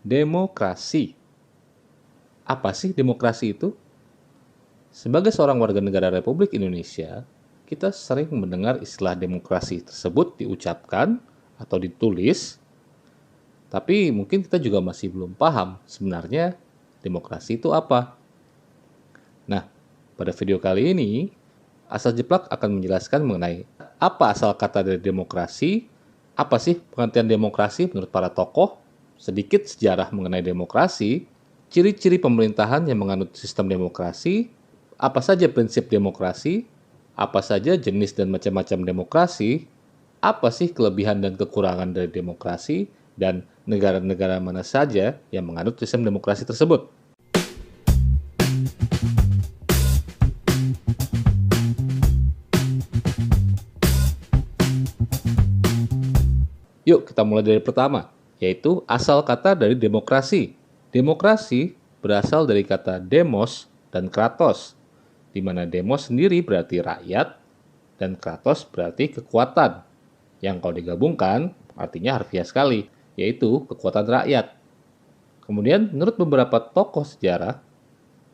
Demokrasi. Apa sih demokrasi itu? Sebagai seorang warga negara Republik Indonesia, kita sering mendengar istilah demokrasi tersebut diucapkan atau ditulis, tapi mungkin kita juga masih belum paham sebenarnya demokrasi itu apa. Nah, pada video kali ini, Asal Jeplak akan menjelaskan mengenai apa asal kata dari demokrasi, apa sih pengertian demokrasi menurut para tokoh, sedikit sejarah mengenai demokrasi, ciri-ciri pemerintahan yang menganut sistem demokrasi, apa saja prinsip demokrasi, apa saja jenis dan macam-macam demokrasi, apa sih kelebihan dan kekurangan dari demokrasi, dan negara-negara mana saja yang menganut sistem demokrasi tersebut. Yuk kita mulai dari pertama, yaitu asal kata dari demokrasi. Demokrasi berasal dari kata demos dan kratos, di mana demos sendiri berarti rakyat dan kratos berarti kekuatan, yang kalau digabungkan artinya harfiah sekali, yaitu kekuatan rakyat. Kemudian menurut beberapa tokoh sejarah,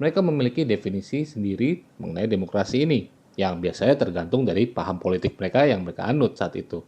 mereka memiliki definisi sendiri mengenai demokrasi ini, yang biasanya tergantung dari paham politik mereka yang mereka anut saat itu.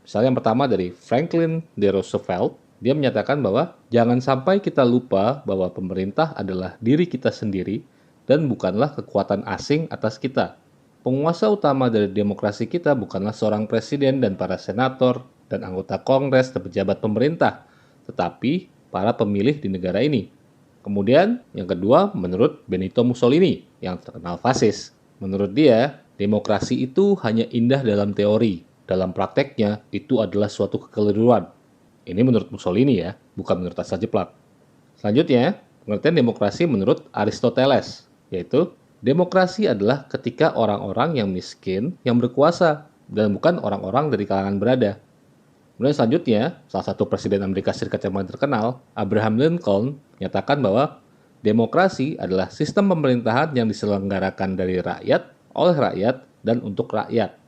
Misalnya yang pertama dari Franklin D. Roosevelt, dia menyatakan bahwa jangan sampai kita lupa bahwa pemerintah adalah diri kita sendiri dan bukanlah kekuatan asing atas kita. Penguasa utama dari demokrasi kita bukanlah seorang presiden dan para senator dan anggota kongres dan pejabat pemerintah, tetapi para pemilih di negara ini. Kemudian yang kedua menurut Benito Mussolini yang terkenal fasis. Menurut dia, demokrasi itu hanya indah dalam teori. Dalam prakteknya, itu adalah suatu kekeliruan. Ini menurut Mussolini ya, bukan menurut Asal Jeplak. Selanjutnya, pengertian demokrasi menurut Aristoteles, yaitu demokrasi adalah ketika orang-orang yang miskin yang berkuasa dan bukan orang-orang dari kalangan berada. Kemudian selanjutnya, salah satu presiden Amerika Serikat yang paling terkenal, Abraham Lincoln, menyatakan bahwa demokrasi adalah sistem pemerintahan yang diselenggarakan dari rakyat, oleh rakyat, dan untuk rakyat.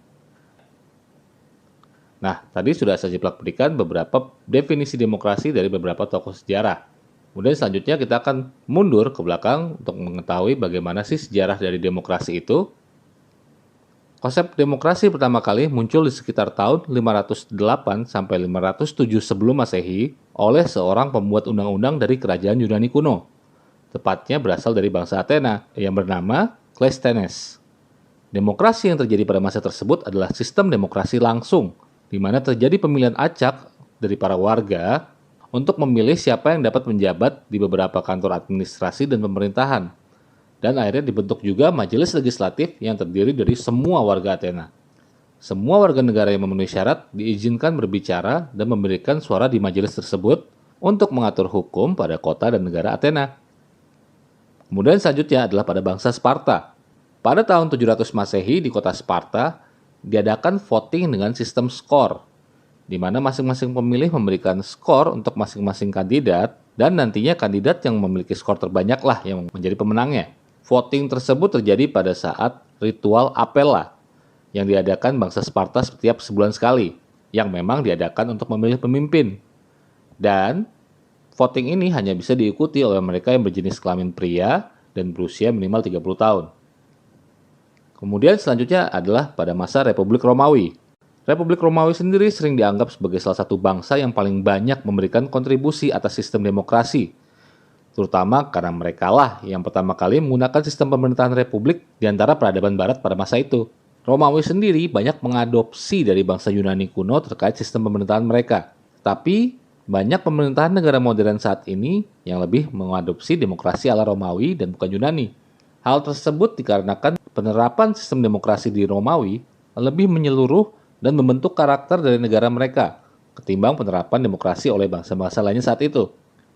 Nah, tadi sudah saya Jeplak berikan beberapa definisi demokrasi dari beberapa tokoh sejarah. Kemudian selanjutnya kita akan mundur ke belakang untuk mengetahui bagaimana sih sejarah dari demokrasi itu. Konsep demokrasi pertama kali muncul di sekitar tahun 508 sampai 507 sebelum Masehi oleh seorang pembuat undang-undang dari kerajaan Yunani kuno. Tepatnya berasal dari bangsa Athena yang bernama Cleisthenes. Demokrasi yang terjadi pada masa tersebut adalah sistem demokrasi langsung, di mana terjadi pemilihan acak dari para warga untuk memilih siapa yang dapat menjabat di beberapa kantor administrasi dan pemerintahan. Dan akhirnya dibentuk juga majelis legislatif yang terdiri dari semua warga Athena. Semua warga negara yang memenuhi syarat diizinkan berbicara dan memberikan suara di majelis tersebut untuk mengatur hukum pada kota dan negara Athena. Kemudian selanjutnya adalah pada bangsa Sparta. Pada tahun 700 Masehi di kota Sparta, diadakan voting dengan sistem skor, di mana masing-masing pemilih memberikan skor untuk masing-masing kandidat, dan nantinya kandidat yang memiliki skor terbanyaklah yang menjadi pemenangnya. Voting tersebut terjadi pada saat ritual apella, yang diadakan bangsa Sparta setiap sebulan sekali, yang memang diadakan untuk memilih pemimpin. Dan voting ini hanya bisa diikuti oleh mereka yang berjenis kelamin pria dan berusia minimal 30 tahun. Kemudian selanjutnya adalah pada masa Republik Romawi. Republik Romawi sendiri sering dianggap sebagai salah satu bangsa yang paling banyak memberikan kontribusi atas sistem demokrasi, terutama karena merekalah yang pertama kali menggunakan sistem pemerintahan republik di antara peradaban barat pada masa itu. Romawi sendiri banyak mengadopsi dari bangsa Yunani kuno terkait sistem pemerintahan mereka. Tapi banyak pemerintahan negara modern saat ini yang lebih mengadopsi demokrasi ala Romawi dan bukan Yunani. Hal tersebut dikarenakan penerapan sistem demokrasi di Romawi lebih menyeluruh dan membentuk karakter dari negara mereka ketimbang penerapan demokrasi oleh bangsa-bangsa lainnya saat itu.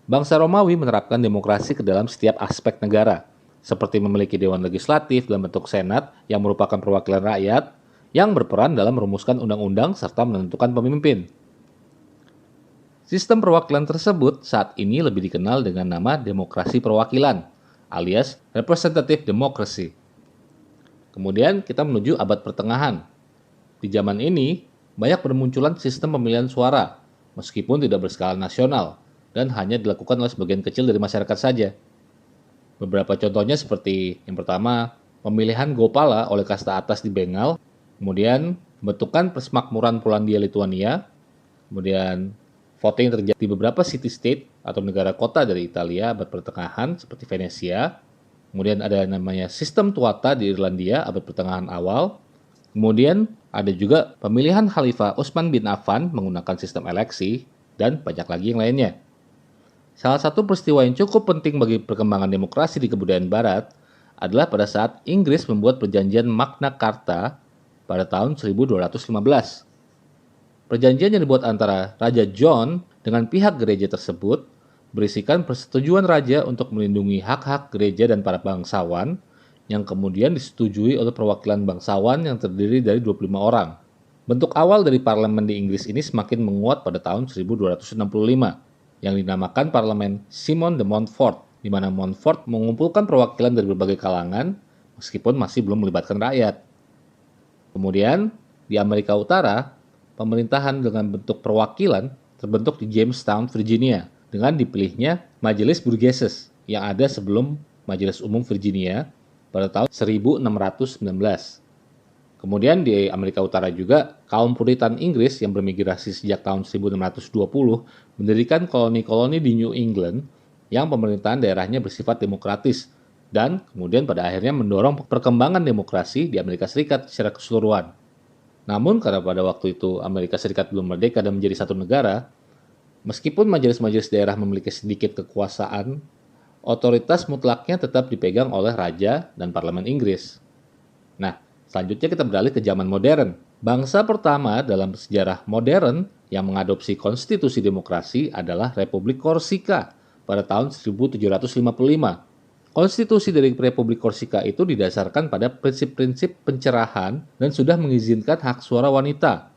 Bangsa Romawi menerapkan demokrasi ke dalam setiap aspek negara, seperti memiliki dewan legislatif dalam bentuk senat yang merupakan perwakilan rakyat yang berperan dalam merumuskan undang-undang serta menentukan pemimpin. Sistem perwakilan tersebut saat ini lebih dikenal dengan nama demokrasi perwakilan, alias representative democracy. Kemudian kita menuju abad pertengahan. Di zaman ini, banyak bermunculan sistem pemilihan suara, meskipun tidak berskala nasional, dan hanya dilakukan oleh sebagian kecil dari masyarakat saja. Beberapa contohnya seperti yang pertama, pemilihan Gopala oleh kasta atas di Bengal, kemudian pembentukan Persemakmuran Polandia-Lituania, kemudian voting terjadi di beberapa city-state atau negara kota dari Italia abad pertengahan seperti Venesia, kemudian ada namanya sistem tuata di Irlandia abad pertengahan awal, kemudian ada juga pemilihan Khalifah Utsman bin Affan menggunakan sistem eleksi, dan banyak lagi yang lainnya. Salah satu peristiwa yang cukup penting bagi perkembangan demokrasi di kebudayaan Barat adalah pada saat Inggris membuat perjanjian Magna Carta pada tahun 1215. Perjanjian yang dibuat antara Raja John dengan pihak gereja tersebut berisikan persetujuan raja untuk melindungi hak-hak gereja dan para bangsawan yang kemudian disetujui oleh perwakilan bangsawan yang terdiri dari 25 orang. Bentuk awal dari parlemen di Inggris ini semakin menguat pada tahun 1265. Yang dinamakan Parlemen Simon de Montfort, di mana Montfort mengumpulkan perwakilan dari berbagai kalangan, meskipun masih belum melibatkan rakyat. Kemudian, di Amerika Utara, pemerintahan dengan bentuk perwakilan terbentuk di Jamestown, Virginia, dengan dipilihnya Majelis Burgesses yang ada sebelum Majelis Umum Virginia pada tahun 1619. Kemudian di Amerika Utara juga, kaum Puritan Inggris yang bermigrasi sejak tahun 1620 mendirikan koloni-koloni di New England yang pemerintahan daerahnya bersifat demokratis dan kemudian pada akhirnya mendorong perkembangan demokrasi di Amerika Serikat secara keseluruhan. Namun karena pada waktu itu Amerika Serikat belum merdeka dan menjadi satu negara, meskipun majelis-majelis daerah memiliki sedikit kekuasaan, otoritas mutlaknya tetap dipegang oleh raja dan parlemen Inggris. Nah, selanjutnya kita beralih ke zaman modern. Bangsa pertama dalam sejarah modern yang mengadopsi konstitusi demokrasi adalah Republik Korsika pada tahun 1755. Konstitusi dari Republik Korsika itu didasarkan pada prinsip-prinsip pencerahan dan sudah mengizinkan hak suara wanita,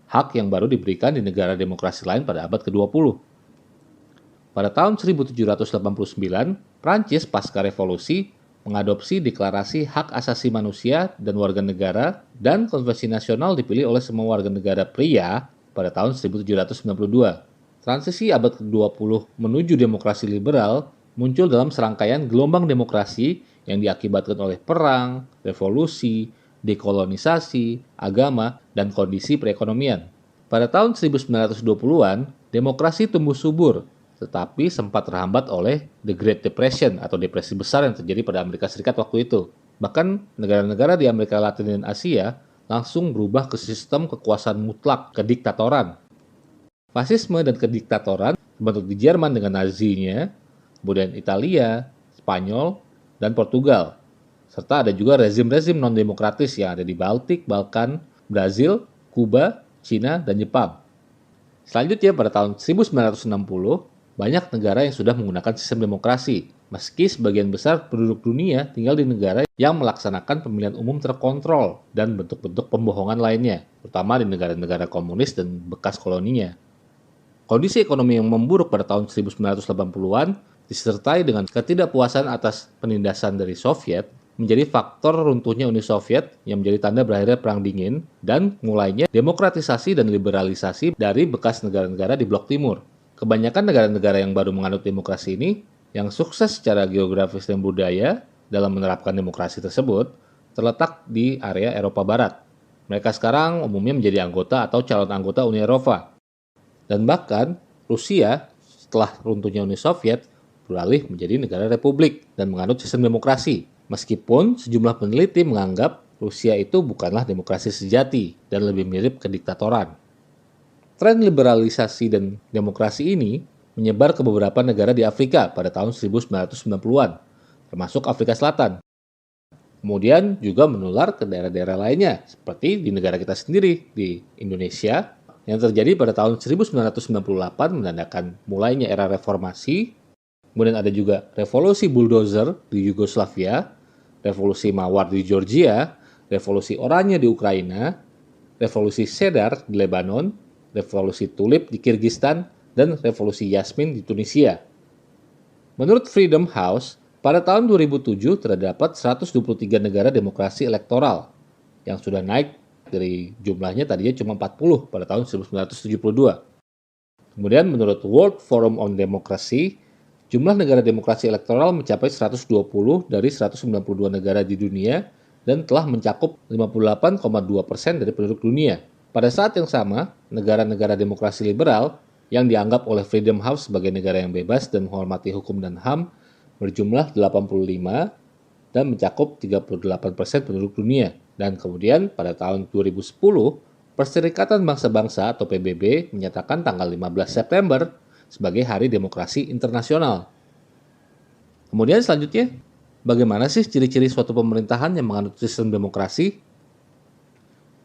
hak yang baru diberikan di negara demokrasi lain pada abad ke-20. Pada tahun 1789, Prancis pasca revolusi mengadopsi Deklarasi Hak Asasi Manusia dan Warga Negara, dan Konvensi Nasional dipilih oleh semua warga negara pria pada tahun 1792. Transisi abad ke-20 menuju demokrasi liberal muncul dalam serangkaian gelombang demokrasi yang diakibatkan oleh perang, revolusi, dekolonisasi, agama, dan kondisi perekonomian. Pada tahun 1920-an, demokrasi tumbuh subur, tetapi sempat terhambat oleh The Great Depression atau depresi besar yang terjadi pada Amerika Serikat waktu itu. Bahkan negara-negara di Amerika Latin dan Asia langsung berubah ke sistem kekuasaan mutlak, kediktatoran. Fasisme dan kediktatoran terbentuk di Jerman dengan Nazinya, kemudian Italia, Spanyol, dan Portugal. Serta ada juga rezim-rezim non-demokratis yang ada di Baltik, Balkan, Brazil, Kuba, Cina, dan Jepang. Selanjutnya pada tahun 1960, banyak negara yang sudah menggunakan sistem demokrasi, meski sebagian besar penduduk dunia tinggal di negara yang melaksanakan pemilihan umum terkontrol dan bentuk-bentuk pembohongan lainnya, terutama di negara-negara komunis dan bekas koloninya. Kondisi ekonomi yang memburuk pada tahun 1980-an disertai dengan ketidakpuasan atas penindasan dari Soviet menjadi faktor runtuhnya Uni Soviet yang menjadi tanda berakhirnya Perang Dingin dan mulainya demokratisasi dan liberalisasi dari bekas negara-negara di Blok Timur. Kebanyakan negara-negara yang baru menganut demokrasi ini, yang sukses secara geografis dan budaya dalam menerapkan demokrasi tersebut, terletak di area Eropa Barat. Mereka sekarang umumnya menjadi anggota atau calon anggota Uni Eropa. Dan bahkan, Rusia setelah runtuhnya Uni Soviet beralih menjadi negara republik dan menganut sistem demokrasi. Meskipun sejumlah peneliti menganggap Rusia itu bukanlah demokrasi sejati dan lebih mirip kediktatoran. Tren liberalisasi dan demokrasi ini menyebar ke beberapa negara di Afrika pada tahun 1990-an, termasuk Afrika Selatan. Kemudian juga menular ke daerah-daerah lainnya, seperti di negara kita sendiri, di Indonesia, yang terjadi pada tahun 1998 menandakan mulainya era reformasi. Kemudian ada juga revolusi bulldozer di Yugoslavia, revolusi mawar di Georgia, revolusi oranye di Ukraina, revolusi Cedar di Lebanon, revolusi tulip di Kirgistan, dan revolusi Yasmin di Tunisia. Menurut Freedom House, pada tahun 2007 terdapat 123 negara demokrasi elektoral yang sudah naik dari jumlahnya tadinya cuma 40 pada tahun 1972. Kemudian menurut World Forum on Democracy, jumlah negara demokrasi elektoral mencapai 120 dari 192 negara di dunia dan telah mencakup 58,2% dari penduduk dunia. Pada saat yang sama, negara-negara demokrasi liberal yang dianggap oleh Freedom House sebagai negara yang bebas dan menghormati hukum dan HAM berjumlah 85 dan mencakup 38% penduduk dunia. Dan kemudian pada tahun 2010, Perserikatan Bangsa-Bangsa atau PBB menyatakan tanggal 15 September sebagai Hari Demokrasi Internasional. Kemudian selanjutnya, bagaimana sih ciri-ciri suatu pemerintahan yang menganut sistem demokrasi?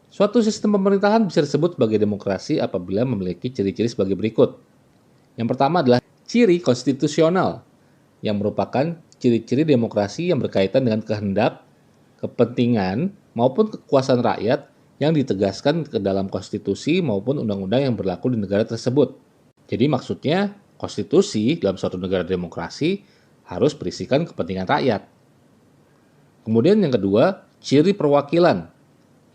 Suatu sistem pemerintahan bisa disebut sebagai demokrasi apabila memiliki ciri-ciri sebagai berikut. Yang pertama adalah ciri konstitusional, yang merupakan ciri-ciri demokrasi yang berkaitan dengan kehendak, kepentingan, maupun kekuasaan rakyat yang ditegaskan ke dalam konstitusi maupun undang-undang yang berlaku di negara tersebut. Jadi maksudnya, konstitusi dalam suatu negara demokrasi harus berisikan kepentingan rakyat. Kemudian yang kedua, ciri perwakilan,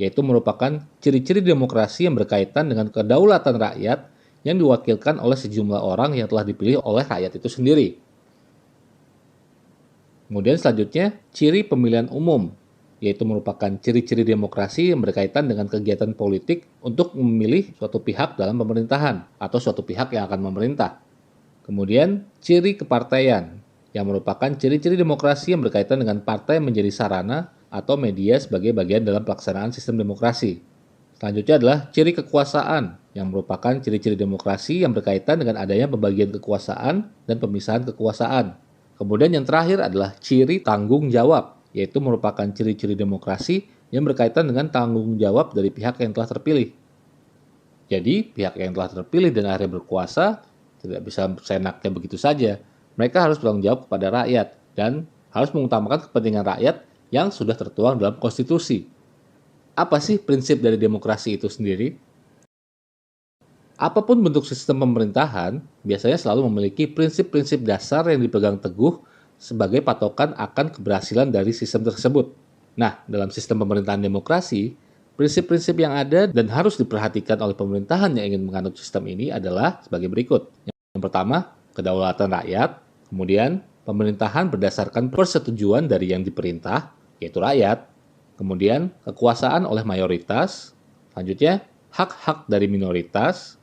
yaitu merupakan ciri-ciri demokrasi yang berkaitan dengan kedaulatan rakyat yang diwakilkan oleh sejumlah orang yang telah dipilih oleh rakyat itu sendiri. Kemudian selanjutnya, ciri pemilihan umum, yaitu merupakan ciri-ciri demokrasi yang berkaitan dengan kegiatan politik untuk memilih suatu pihak dalam pemerintahan atau suatu pihak yang akan memerintah. Kemudian, ciri kepartaian, yang merupakan ciri-ciri demokrasi yang berkaitan dengan partai menjadi sarana atau media sebagai bagian dalam pelaksanaan sistem demokrasi. Selanjutnya adalah ciri kekuasaan, yang merupakan ciri-ciri demokrasi yang berkaitan dengan adanya pembagian kekuasaan dan pemisahan kekuasaan. Kemudian yang terakhir adalah ciri tanggung jawab, yaitu merupakan ciri-ciri demokrasi yang berkaitan dengan tanggung jawab dari pihak yang telah terpilih. Jadi, pihak yang telah terpilih dan akhirnya berkuasa tidak bisa seenaknya begitu saja. Mereka harus bertanggung jawab kepada rakyat dan harus mengutamakan kepentingan rakyat yang sudah tertuang dalam konstitusi. Apa sih prinsip dari demokrasi itu sendiri? Apapun bentuk sistem pemerintahan, biasanya selalu memiliki prinsip-prinsip dasar yang dipegang teguh sebagai patokan akan keberhasilan dari sistem tersebut. Nah, dalam sistem pemerintahan demokrasi, prinsip-prinsip yang ada dan harus diperhatikan oleh pemerintahan yang ingin menganut sistem ini adalah sebagai berikut. Yang pertama, kedaulatan rakyat. Kemudian, pemerintahan berdasarkan persetujuan dari yang diperintah, yaitu rakyat. Kemudian, kekuasaan oleh mayoritas. Selanjutnya, hak-hak dari minoritas.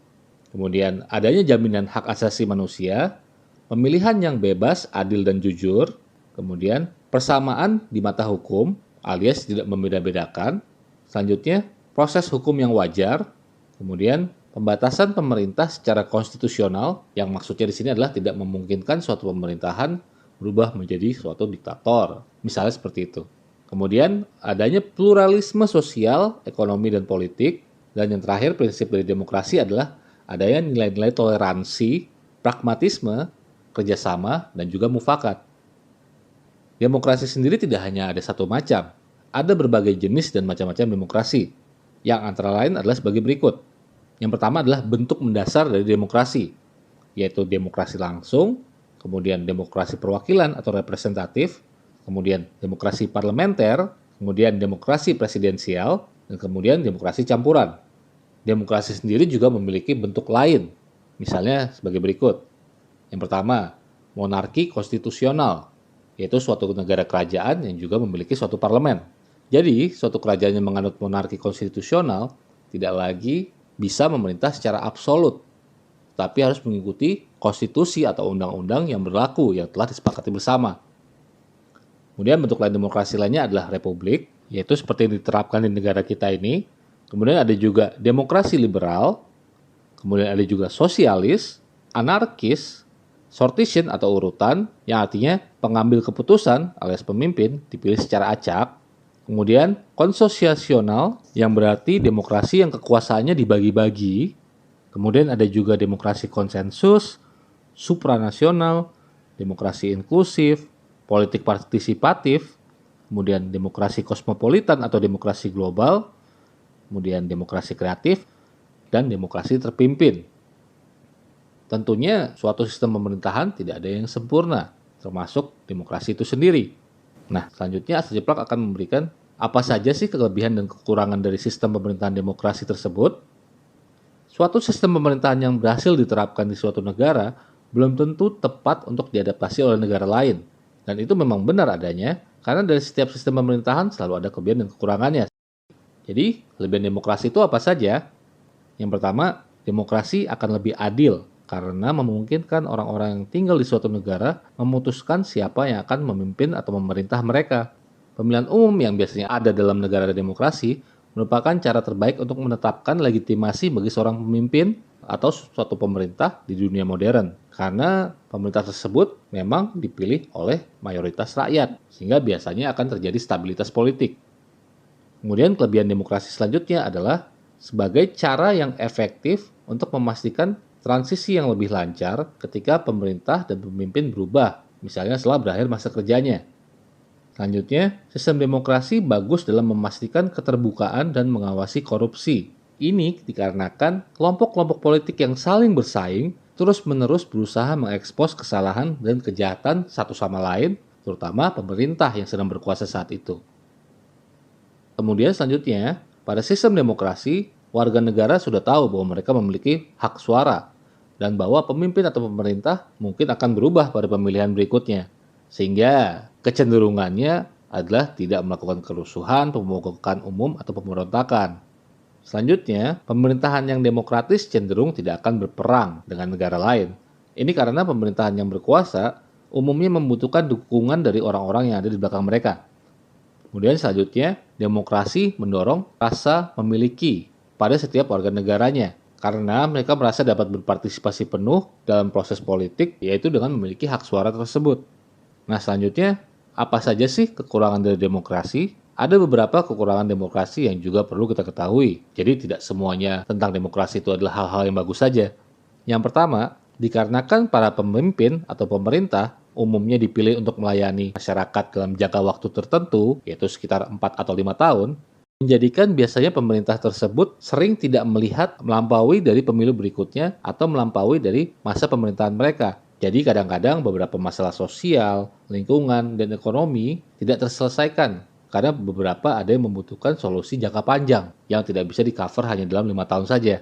Kemudian, adanya jaminan hak asasi manusia. Pemilihan yang bebas, adil, dan jujur. Kemudian, persamaan di mata hukum, alias tidak membeda-bedakan. Selanjutnya, proses hukum yang wajar. Kemudian, pembatasan pemerintah secara konstitusional, yang maksudnya di sini adalah tidak memungkinkan suatu pemerintahan berubah menjadi suatu diktator. Misalnya seperti itu. Kemudian, adanya pluralisme sosial, ekonomi, dan politik. Dan yang terakhir, prinsip dari demokrasi adalah adanya nilai-nilai toleransi, pragmatisme, kerjasama, dan juga mufakat. Demokrasi sendiri tidak hanya ada satu macam, ada berbagai jenis dan macam-macam demokrasi, yang antara lain adalah sebagai berikut. Yang pertama adalah bentuk mendasar dari demokrasi, yaitu demokrasi langsung, kemudian demokrasi perwakilan atau representatif, kemudian demokrasi parlementer, kemudian demokrasi presidensial, dan kemudian demokrasi campuran. Demokrasi sendiri juga memiliki bentuk lain, misalnya sebagai berikut. Yang pertama, monarki konstitusional, yaitu suatu negara kerajaan yang juga memiliki suatu parlemen. Jadi, suatu kerajaan yang menganut monarki konstitusional tidak lagi bisa memerintah secara absolut, tapi harus mengikuti konstitusi atau undang-undang yang berlaku yang telah disepakati bersama. Kemudian bentuk lain demokrasi lainnya adalah republik, yaitu seperti yang diterapkan di negara kita ini. Kemudian ada juga demokrasi liberal, kemudian ada juga sosialis, anarkis, sortition atau urutan, yang artinya pengambil keputusan alias pemimpin dipilih secara acak. Kemudian konsosiasional, yang berarti demokrasi yang kekuasaannya dibagi-bagi. Kemudian ada juga demokrasi konsensus, supranasional, demokrasi inklusif, politik partisipatif, kemudian demokrasi kosmopolitan atau demokrasi global, kemudian demokrasi kreatif, dan demokrasi terpimpin. Tentunya suatu sistem pemerintahan tidak ada yang sempurna, termasuk demokrasi itu sendiri. Nah, selanjutnya Asa Jeplak akan memberikan apa saja sih kelebihan dan kekurangan dari sistem pemerintahan demokrasi tersebut. Suatu sistem pemerintahan yang berhasil diterapkan di suatu negara belum tentu tepat untuk diadaptasi oleh negara lain. Dan itu memang benar adanya, karena dari setiap sistem pemerintahan selalu ada kelebihan dan kekurangannya. Jadi, kelebihan demokrasi itu apa saja? Yang pertama, demokrasi akan lebih adil karena memungkinkan orang-orang yang tinggal di suatu negara memutuskan siapa yang akan memimpin atau memerintah mereka. Pemilihan umum yang biasanya ada dalam negara demokrasi merupakan cara terbaik untuk menetapkan legitimasi bagi seorang pemimpin atau suatu pemerintah di dunia modern. Karena pemerintah tersebut memang dipilih oleh mayoritas rakyat, sehingga biasanya akan terjadi stabilitas politik. Kemudian kelebihan demokrasi selanjutnya adalah sebagai cara yang efektif untuk memastikan transisi yang lebih lancar ketika pemerintah dan pemimpin berubah, misalnya setelah berakhir masa kerjanya. Selanjutnya, sistem demokrasi bagus dalam memastikan keterbukaan dan mengawasi korupsi. Ini dikarenakan kelompok-kelompok politik yang saling bersaing terus-menerus berusaha mengekspos kesalahan dan kejahatan satu sama lain, terutama pemerintah yang sedang berkuasa saat itu. Kemudian selanjutnya, pada sistem demokrasi, warga negara sudah tahu bahwa mereka memiliki hak suara dan bahwa pemimpin atau pemerintah mungkin akan berubah pada pemilihan berikutnya. Sehingga kecenderungannya adalah tidak melakukan kerusuhan, pemogokan umum, atau pemberontakan. Selanjutnya, pemerintahan yang demokratis cenderung tidak akan berperang dengan negara lain. Ini karena pemerintahan yang berkuasa umumnya membutuhkan dukungan dari orang-orang yang ada di belakang mereka. Kemudian selanjutnya, demokrasi mendorong rasa memiliki pada setiap warga negaranya karena mereka merasa dapat berpartisipasi penuh dalam proses politik, yaitu dengan memiliki hak suara tersebut. Nah, selanjutnya, apa saja sih kekurangan dari demokrasi? Ada beberapa kekurangan demokrasi yang juga perlu kita ketahui. Jadi tidak semuanya tentang demokrasi itu adalah hal-hal yang bagus saja. Yang pertama, dikarenakan para pemimpin atau pemerintah umumnya dipilih untuk melayani masyarakat dalam jangka waktu tertentu, yaitu sekitar 4 atau 5 tahun, menjadikan biasanya pemerintah tersebut sering tidak melihat melampaui dari pemilu berikutnya atau melampaui dari masa pemerintahan mereka. Jadi kadang-kadang beberapa masalah sosial, lingkungan, dan ekonomi tidak terselesaikan karena beberapa ada yang membutuhkan solusi jangka panjang yang tidak bisa di-cover hanya dalam 5 tahun saja.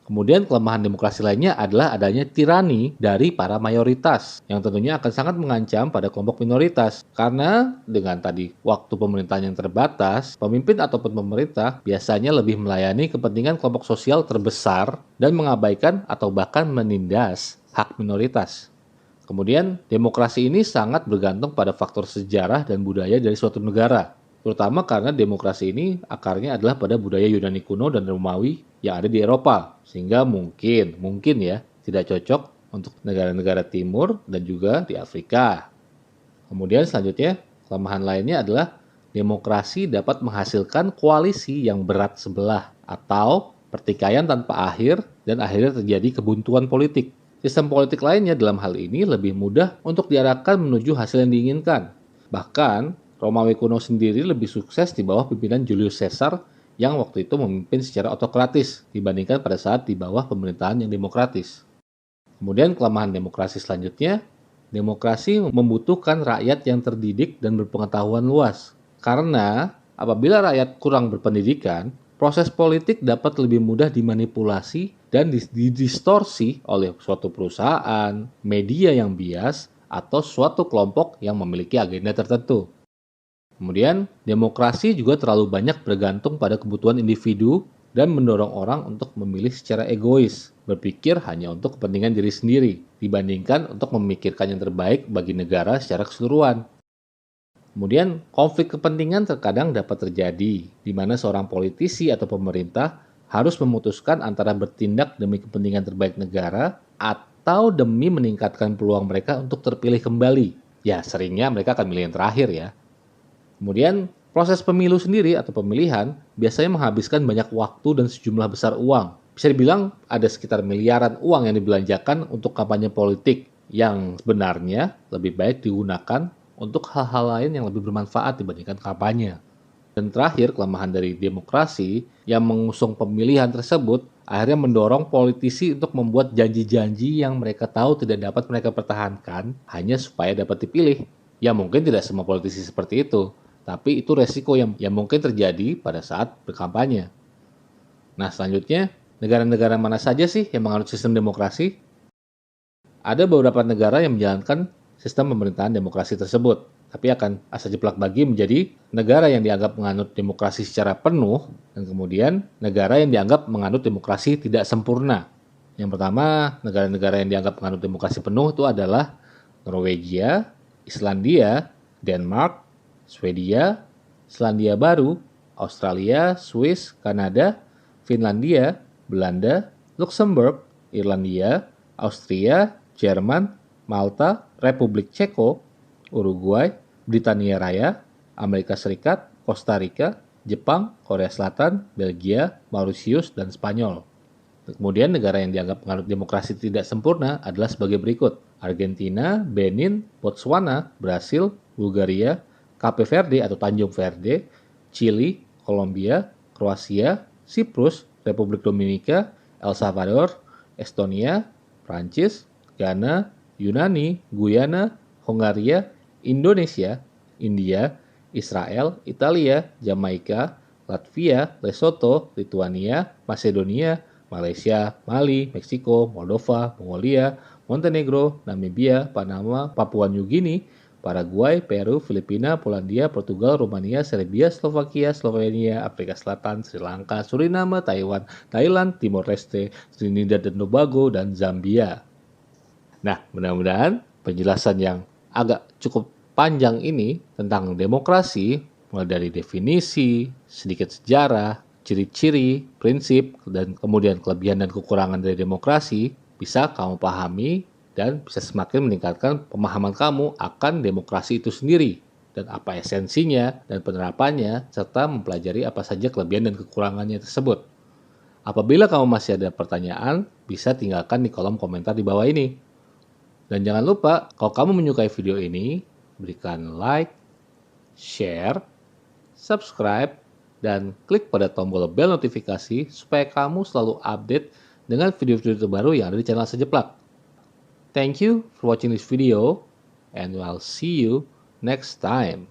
Kemudian kelemahan demokrasi lainnya adalah adanya tirani dari para mayoritas yang tentunya akan sangat mengancam pada kelompok minoritas. Karena dengan tadi waktu pemerintahan yang terbatas, pemimpin ataupun pemerintah biasanya lebih melayani kepentingan kelompok sosial terbesar dan mengabaikan atau bahkan menindas hak minoritas. Kemudian demokrasi ini sangat bergantung pada faktor sejarah dan budaya dari suatu negara. Terutama karena demokrasi ini akarnya adalah pada budaya Yunani kuno dan Romawi yang ada di Eropa. Sehingga mungkin ya, tidak cocok untuk negara-negara timur dan juga di Afrika. Kemudian selanjutnya, kelemahan lainnya adalah demokrasi dapat menghasilkan koalisi yang berat sebelah atau pertikaian tanpa akhir dan akhirnya terjadi kebuntuan politik. Sistem politik lainnya dalam hal ini lebih mudah untuk diarahkan menuju hasil yang diinginkan. Bahkan, Romawi kuno sendiri lebih sukses di bawah pimpinan Julius Caesar yang waktu itu memimpin secara otokratis dibandingkan pada saat di bawah pemerintahan yang demokratis. Kemudian kelemahan demokrasi selanjutnya, demokrasi membutuhkan rakyat yang terdidik dan berpengetahuan luas. Karena apabila rakyat kurang berpendidikan, proses politik dapat lebih mudah dimanipulasi dan didistorsi oleh suatu perusahaan, media yang bias, atau suatu kelompok yang memiliki agenda tertentu. Kemudian, demokrasi juga terlalu banyak bergantung pada kebutuhan individu dan mendorong orang untuk memilih secara egois, berpikir hanya untuk kepentingan diri sendiri, dibandingkan untuk memikirkan yang terbaik bagi negara secara keseluruhan. Kemudian, konflik kepentingan terkadang dapat terjadi, di mana seorang politisi atau pemerintah harus memutuskan antara bertindak demi kepentingan terbaik negara atau demi meningkatkan peluang mereka untuk terpilih kembali. Ya, seringnya mereka akan milih yang terakhir ya. Kemudian, proses pemilu sendiri atau pemilihan biasanya menghabiskan banyak waktu dan sejumlah besar uang. Bisa dibilang ada sekitar miliaran uang yang dibelanjakan untuk kampanye politik yang sebenarnya lebih baik digunakan untuk hal-hal lain yang lebih bermanfaat dibandingkan kampanye. Dan terakhir, kelemahan dari demokrasi yang mengusung pemilihan tersebut akhirnya mendorong politisi untuk membuat janji-janji yang mereka tahu tidak dapat mereka pertahankan hanya supaya dapat dipilih. Ya mungkin tidak semua politisi seperti itu, tapi itu resiko yang mungkin terjadi pada saat berkampanye. Nah selanjutnya, Negara-negara mana saja sih yang menganut sistem demokrasi? Ada beberapa negara yang menjalankan sistem pemerintahan demokrasi tersebut, tapi akan asa jeplak bagi menjadi negara yang dianggap menganut demokrasi secara penuh, dan kemudian negara yang dianggap menganut demokrasi tidak sempurna. Yang pertama, negara-negara yang dianggap menganut demokrasi penuh itu adalah Norwegia, Islandia, Denmark, Swedia, Selandia Baru, Australia, Swiss, Kanada, Finlandia, Belanda, Luxembourg, Irlandia, Austria, Jerman, Malta, Republik Ceko, Uruguay, Britania Raya, Amerika Serikat, Costa Rica, Jepang, Korea Selatan, Belgia, Mauritius, dan Spanyol. Kemudian negara yang dianggap menganut demokrasi tidak sempurna adalah sebagai berikut: Argentina, Benin, Botswana, Brasil, Bulgaria, Cape Verde atau Tanjung Verde, Chili, Kolombia, Kroasia, Siprus, Republik Dominika, El Salvador, Estonia, Prancis, Ghana, Yunani, Guyana, Hongaria, Indonesia, India, Israel, Italia, Jamaika, Latvia, Lesotho, Lituania, Macedonia, Malaysia, Mali, Meksiko, Moldova, Mongolia, Montenegro, Namibia, Panama, Papua New Guinea, Paraguay, Peru, Filipina, Polandia, Portugal, Rumania, Serbia, Slovakia, Slovenia, Afrika Selatan, Sri Lanka, Suriname, Taiwan, Thailand, Timor Leste, Trinidad dan Tobago, dan Zambia. Nah, mudah-mudahan penjelasan yang agak cukup panjang ini tentang demokrasi, mulai dari definisi, sedikit sejarah, ciri-ciri, prinsip, dan kemudian kelebihan dan kekurangan dari demokrasi, bisa kamu pahami dan bisa semakin meningkatkan pemahaman kamu akan demokrasi itu sendiri, dan apa esensinya dan penerapannya, serta mempelajari apa saja kelebihan dan kekurangannya tersebut. Apabila kamu masih ada pertanyaan, bisa tinggalkan di kolom komentar di bawah ini. Dan jangan lupa, kalau kamu menyukai video ini, berikan like, share, subscribe, dan klik pada tombol bel notifikasi supaya kamu selalu update dengan video-video terbaru yang ada di channel Sejeplak. Thank you for watching this video, and I'll see you next time.